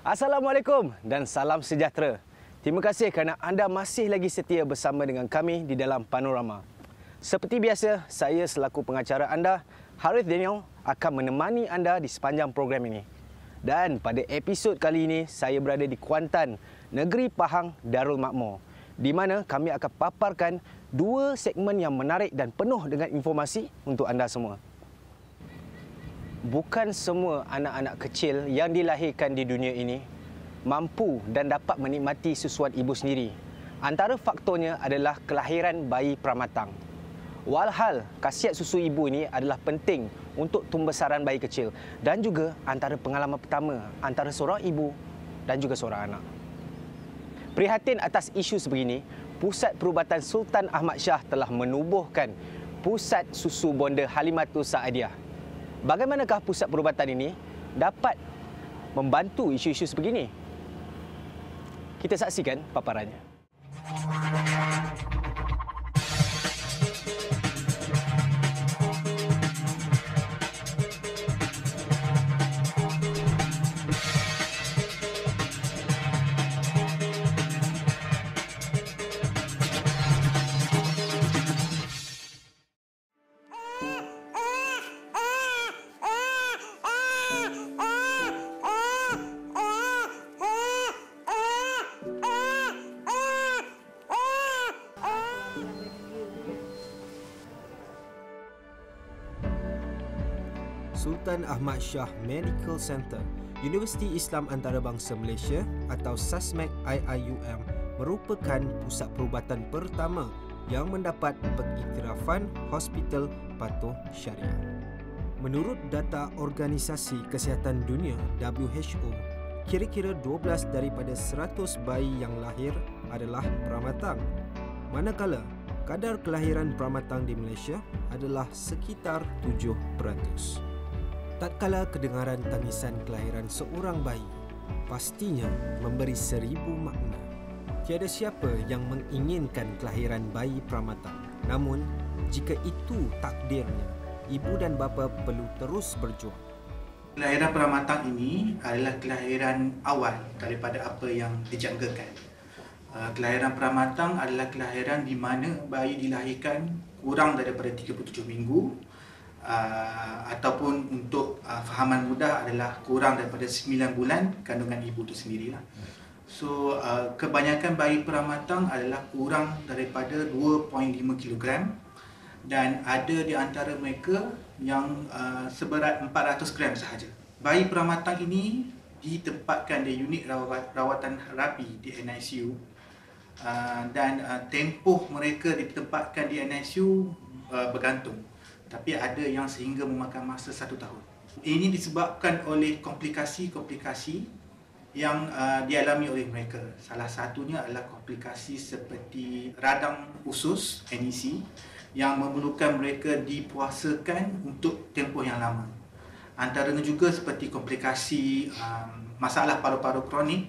Assalamualaikum dan salam sejahtera. Terima kasih kerana anda masih lagi setia bersama dengan kami di dalam Panorama. Seperti biasa, saya selaku pengacara anda, Harith Daniel, akan menemani anda di sepanjang program ini. Dan pada episod kali ini, saya berada di Kuantan, Negeri Pahang Darul Makmur, di mana kami akan paparkan dua segmen yang menarik dan penuh dengan informasi untuk anda semua. Bukan semua anak-anak kecil yang dilahirkan di dunia ini mampu dan dapat menikmati susuan ibu sendiri. Antara faktornya adalah kelahiran bayi pramatang. Walhal, khasiat susu ibu ini adalah penting untuk pembesaran bayi kecil dan juga antara pengalaman pertama antara seorang ibu dan juga seorang anak. Prihatin atas isu sebegini, Pusat Perubatan Sultan Ahmad Shah telah menubuhkan Pusat Susu Bonda Halimatus Saadiah. Bagaimanakah pusat perubatan ini dapat membantu isu-isu sebegini? Kita saksikan paparannya. Sultan Ahmad Shah Medical Center, Universiti Islam Antarabangsa Malaysia atau SASMAC IIUM merupakan pusat perubatan pertama yang mendapat pengiktirafan hospital patuh syariah. Menurut data Organisasi Kesihatan Dunia WHO, kira-kira 12 daripada 100 bayi yang lahir adalah pramatang. Manakala kadar kelahiran pramatang di Malaysia adalah sekitar 7%. Tatkala kedengaran tangisan kelahiran seorang bayi, pastinya memberi 1000 makna. Tiada siapa yang menginginkan kelahiran bayi pramatang. Namun, jika itu takdirnya, ibu dan bapa perlu terus berjuang. Kelahiran pramatang ini adalah kelahiran awal daripada apa yang dijangkakan. Kelahiran pramatang adalah kelahiran di mana bayi dilahirkan kurang daripada 37 minggu ataupun untuk fahaman mudah adalah kurang daripada 9 bulan kandungan ibu itu sendirilah. So kebanyakan bayi pramatang adalah kurang daripada 2.5 kg dan ada di antara mereka yang seberat 400 gram sahaja. Bayi pramatang ini ditempatkan di unit rawatan rapi di NICU dan tempoh mereka ditempatkan di NICU bergantung. Tapi ada yang sehingga memakan masa 1 tahun. Ini disebabkan oleh komplikasi-komplikasi yang dialami oleh mereka. Salah satunya adalah komplikasi seperti radang usus, NEC, yang memerlukan mereka dipuasakan untuk tempoh yang lama. Antaranya juga seperti komplikasi masalah paru-paru kronik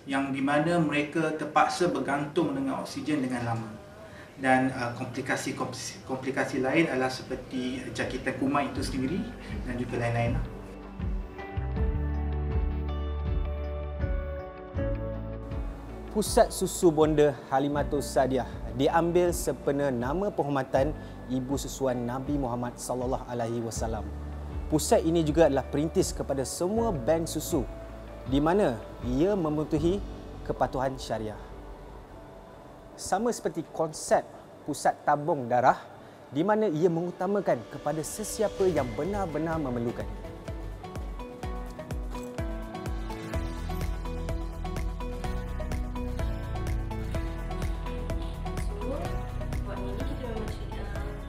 yang di mana mereka terpaksa bergantung dengan oksigen dengan lama. Dan komplikasi lain adalah seperti jangkitan kuman itu sendiri dan juga lain-lain. Pusat Susu Bonda Halimatus Saadiah diambil sempena nama penghormatan ibu susuan Nabi Muhammad sallallahu alaihi wasallam. Pusat ini juga adalah perintis kepada semua bank susu di mana ia mematuhi kepatuhan syariah. Sama seperti konsep pusat tabung darah di mana ia mengutamakan kepada sesiapa yang benar-benar memerlukan.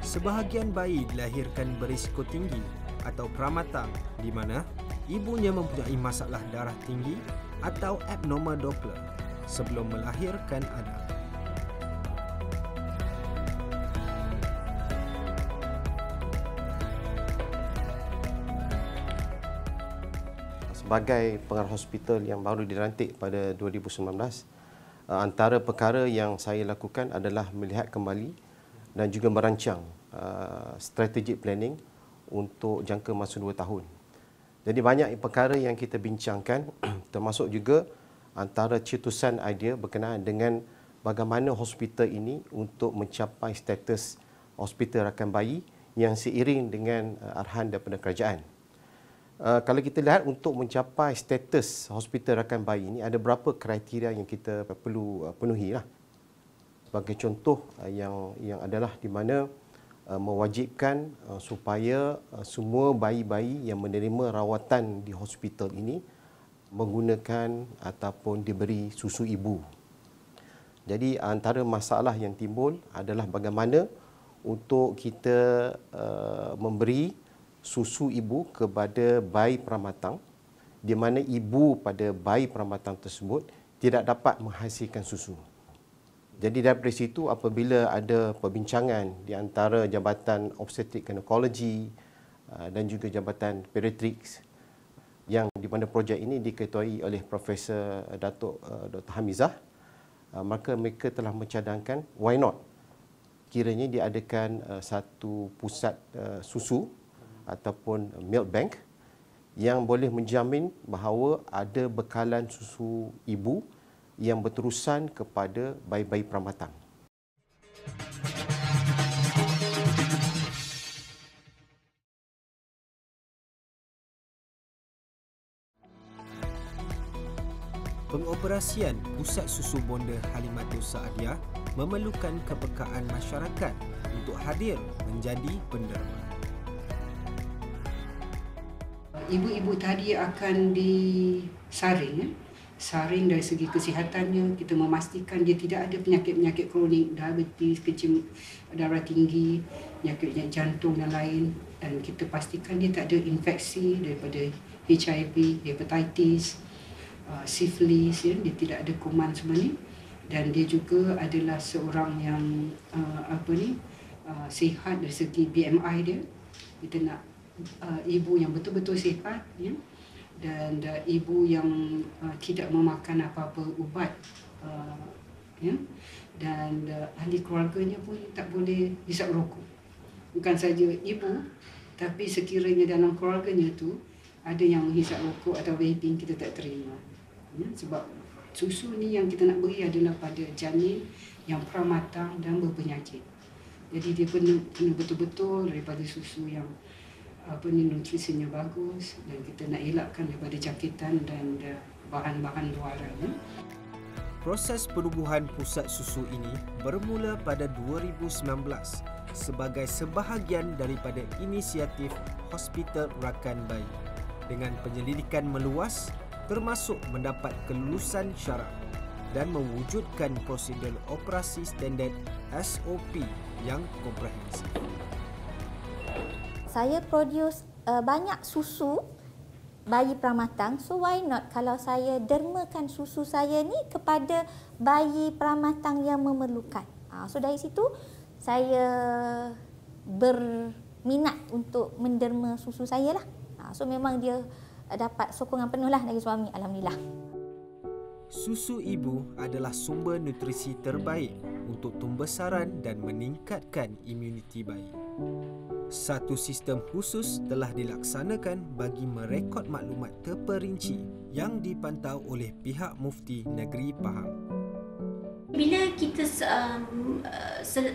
Sebahagian bayi dilahirkan berisiko tinggi atau pramatang di mana ibunya mempunyai masalah darah tinggi atau abnormal Doppler sebelum melahirkan anak. Sebagai pengarah hospital yang baru dilantik pada 2019, antara perkara yang saya lakukan adalah melihat kembali dan juga merancang strategic planning untuk jangka masa 2 tahun. Jadi banyak perkara yang kita bincangkan, termasuk juga antara cetusan idea berkenaan dengan bagaimana hospital ini untuk mencapai status hospital rakan bayi yang seiring dengan arahan daripada kerajaan. Kalau kita lihat untuk mencapai status hospital rakan bayi ini, ada beberapa kriteria yang kita perlu penuhi lah. Sebagai contoh yang adalah di mana mewajibkan supaya semua bayi-bayi yang menerima rawatan di hospital ini menggunakan ataupun diberi susu ibu. Jadi antara masalah yang timbul adalah bagaimana untuk kita memberi susu ibu kepada bayi peramatang, di mana ibu pada bayi peramatang tersebut tidak dapat menghasilkan susu. Jadi daripada situ, apabila ada perbincangan di antara Jabatan Obstetrik Gynecology dan juga Jabatan Pediatrics, yang di mana projek ini diketuai oleh Profesor Datuk Dr. Hamizah, maka mereka telah mencadangkan why not kiranya diadakan satu pusat susu ataupun milk bank yang boleh menjamin bahawa ada bekalan susu ibu yang berterusan kepada bayi-bayi peramatang. Pengoperasian Pusat Susu Bonda Halimatul Sa'adiah memerlukan kepekaan masyarakat untuk hadir menjadi penderma. Ibu-ibu tadi akan disaring, saring dari segi kesihatannya. Kita memastikan dia tidak ada penyakit-penyakit kronik, diabetes, kecil darah tinggi, penyakit jantung dan lain. Dan kita pastikan dia tak ada infeksi daripada HIV, hepatitis, syphilis, ya. Dia tidak ada kuman semua ni. Dan dia juga adalah seorang yang sihat dari segi BMI dia. Kita nak ibu yang betul-betul sihat, ya, dan ibu yang tidak memakan apa-apa ubat, ya, dan ahli keluarganya pun tak boleh hisap rokok. Bukan saja ibu, tapi sekiranya dalam keluarganya tu ada yang hisap rokok atau vaping, kita tak terima, ya, sebab susu ni yang kita nak beri adalah pada janin yang pramatang dan berpenyakit. Jadi dia kena betul-betul daripada susu yang nutrisinya bagus, dan kita nak elakkan daripada jangkitan dan bahan-bahan luaran. Proses penubuhan pusat susu ini bermula pada 2019 sebagai sebahagian daripada inisiatif Hospital Rakan Bayi dengan penyelidikan meluas, termasuk mendapat kelulusan syarak dan mewujudkan prosedur operasi standard SOP yang komprehensif. Saya produce banyak susu bayi peramatang, so why not kalau saya dermakan susu saya ni kepada bayi peramatang yang memerlukan. So dari situ saya berminat untuk menderma susu saya lah. So memang dia dapat sokongan penuh lah dari suami, alhamdulillah. Susu ibu adalah sumber nutrisi terbaik untuk pembesaran dan meningkatkan imuniti bayi. Satu sistem khusus telah dilaksanakan bagi merekod maklumat terperinci yang dipantau oleh pihak Mufti Negeri Pahang. Bila kita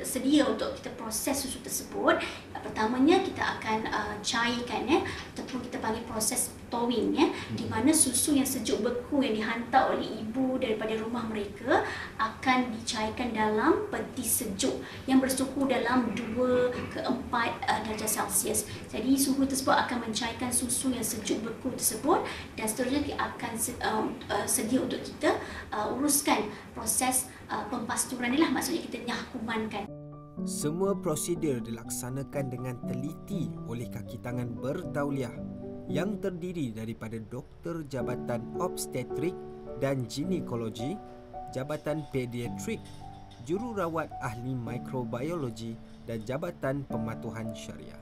sedia untuk kita proses susu tersebut, pertamanya kita akan cairkan, ataupun kita panggil proses thawing, di mana susu yang sejuk beku yang dihantar oleh ibu daripada rumah mereka akan dicairkan dalam peti sejuk yang bersuhu dalam 2 ke 4 darjah Celsius. Jadi suhu tersebut akan mencairkan susu yang sejuk beku tersebut, dan seterusnya kita akan sedia untuk kita uruskan proses pempasturan ni lah, maksudnya kita nyahkumankan. Semua prosedur dilaksanakan dengan teliti oleh kaki tangan bertauliah yang terdiri daripada Doktor Jabatan Obstetrik dan Ginekologi, Jabatan Pediatrik, Jururawat Ahli Mikrobiologi dan Jabatan Pematuhan Syariah.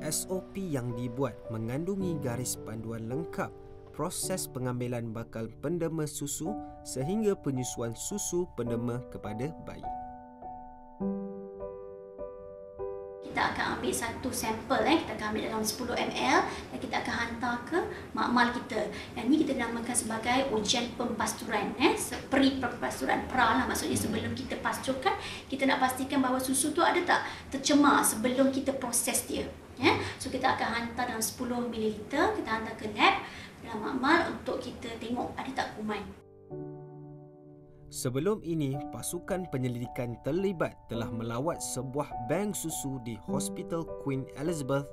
SOP yang dibuat mengandungi garis panduan lengkap proses pengambilan bakal penderma susu sehingga penyusuan susu penderma kepada bayi. kita akan ambil satu sampel, kita akan ambil dalam 10 ml dan kita akan hantar ke makmal kita. Yang ini kita namakan sebagai ujian pempasturan, pre-pempasturan, pra lah maksudnya sebelum kita pasturkan, kita nak pastikan bahawa susu tu ada tak tercemar sebelum kita proses dia. So kita akan hantar dalam 10 ml, kita hantar ke lab dalam makmal untuk kita tengok ada tak kuman. Sebelum ini, pasukan penyelidikan terlibat telah melawat sebuah bank susu di Hospital Queen Elizabeth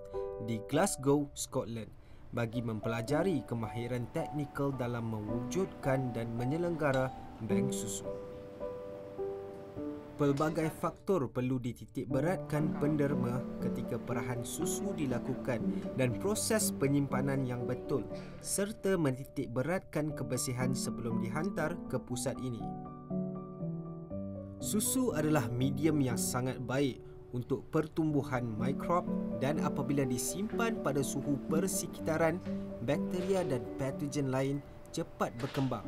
di Glasgow, Scotland bagi mempelajari kemahiran teknikal dalam mewujudkan dan menyelenggara bank susu. Pelbagai faktor perlu dititikberatkan penderma ketika perahan susu dilakukan dan proses penyimpanan yang betul serta menitikberatkan kebersihan sebelum dihantar ke pusat ini. Susu adalah medium yang sangat baik untuk pertumbuhan mikrob dan apabila disimpan pada suhu persekitaran, bakteria dan patogen lain cepat berkembang.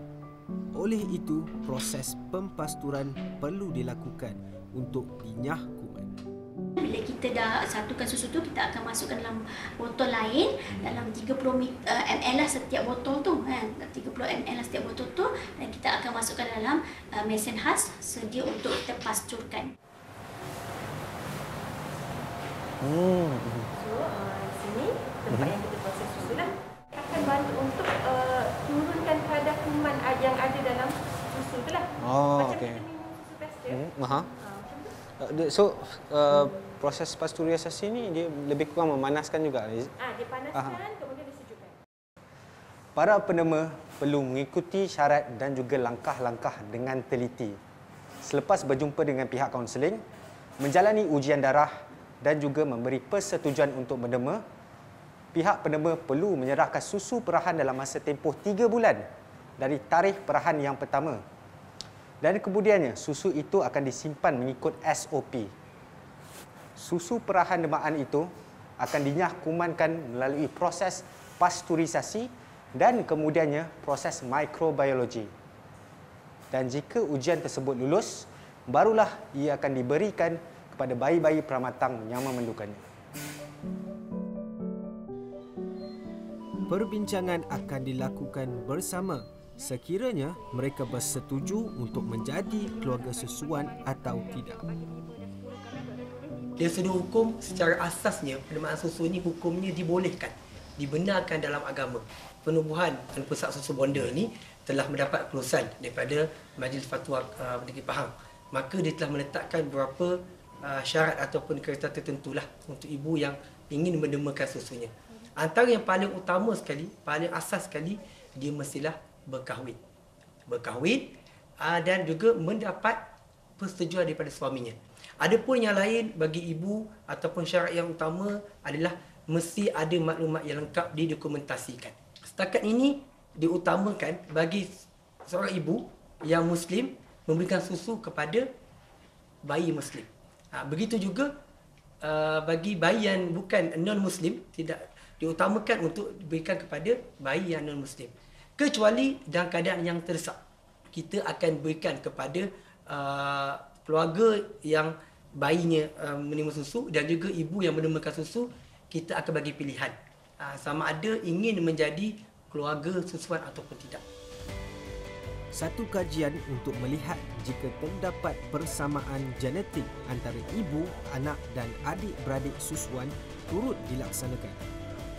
Oleh itu, proses pempasturan perlu dilakukan untuk dinyah kuman. Bila kita dah satukan susu tu, kita akan masukkan dalam botol lain dalam 30 ml lah setiap botol tu, 30 ml lah setiap botol tu, dan kita akan masukkan dalam mesin khas sedia untuk kita pasturkan. So, di sini tempat yang kita proses susu lah akan bantu untuk turunkan kadar kuman yang ada dalam susu tu lah. Macam kita minum susu pasture. So, proses pasteurisasi ni dia lebih kurang memanaskan juga. Dia panaskan, kemudian disejukkan. Para penderma perlu mengikuti syarat dan juga langkah-langkah dengan teliti. Selepas berjumpa dengan pihak kaunseling, menjalani ujian darah dan juga memberi persetujuan untuk menderma, pihak penderma perlu menyerahkan susu perahan dalam masa tempoh 3 bulan dari tarikh perahan yang pertama. Dan kemudiannya, susu itu akan disimpan mengikut SOP. Susu perahan dermaan itu akan dinyah kumankan melalui proses pasteurisasi dan kemudiannya proses mikrobiologi. Dan jika ujian tersebut lulus, barulah ia akan diberikan kepada bayi-bayi pramatang yang memerlukannya. Perbincangan akan dilakukan bersama sekiranya mereka bersetuju untuk menjadi keluarga susuan atau tidak. Dari sudut hukum, secara asasnya penerimaan susu ini hukumnya dibolehkan, dibenarkan dalam agama. Penubuhan pusat susu bonda ini telah mendapat kelulusan daripada Majlis Fatwa Negeri Pahang. Maka dia telah meletakkan beberapa syarat ataupun kriteria tertentulah untuk ibu yang ingin mendermakan susunya. Antara yang paling utama sekali, paling asas sekali, dia mestilah berkahwin dan juga mendapat persetujuan daripada suaminya. Adapun yang lain bagi ibu ataupun syarat yang utama adalah mesti ada maklumat yang lengkap didokumentasikan. Setakat ini diutamakan bagi seorang ibu yang Muslim memberikan susu kepada bayi Muslim. Begitu juga bagi bayi yang bukan non-Muslim, tidak diutamakan untuk diberikan kepada bayi yang non-Muslim. Kecuali dalam keadaan yang terdesak, kita akan berikan kepada keluarga yang bayinya menerima susu dan juga ibu yang menermakan susu. Kita akan bagi pilihan sama ada ingin menjadi keluarga susuan ataupun tidak. Satu kajian untuk melihat jika terdapat persamaan genetik antara ibu, anak dan adik-beradik susuan turut dilaksanakan.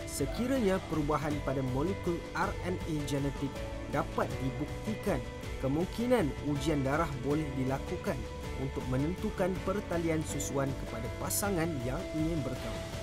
Sekiranya perubahan pada molekul RNA genetik dapat dibuktikan, kemungkinan ujian darah boleh dilakukan untuk menentukan pertalian susuan kepada pasangan yang ingin berkahwin.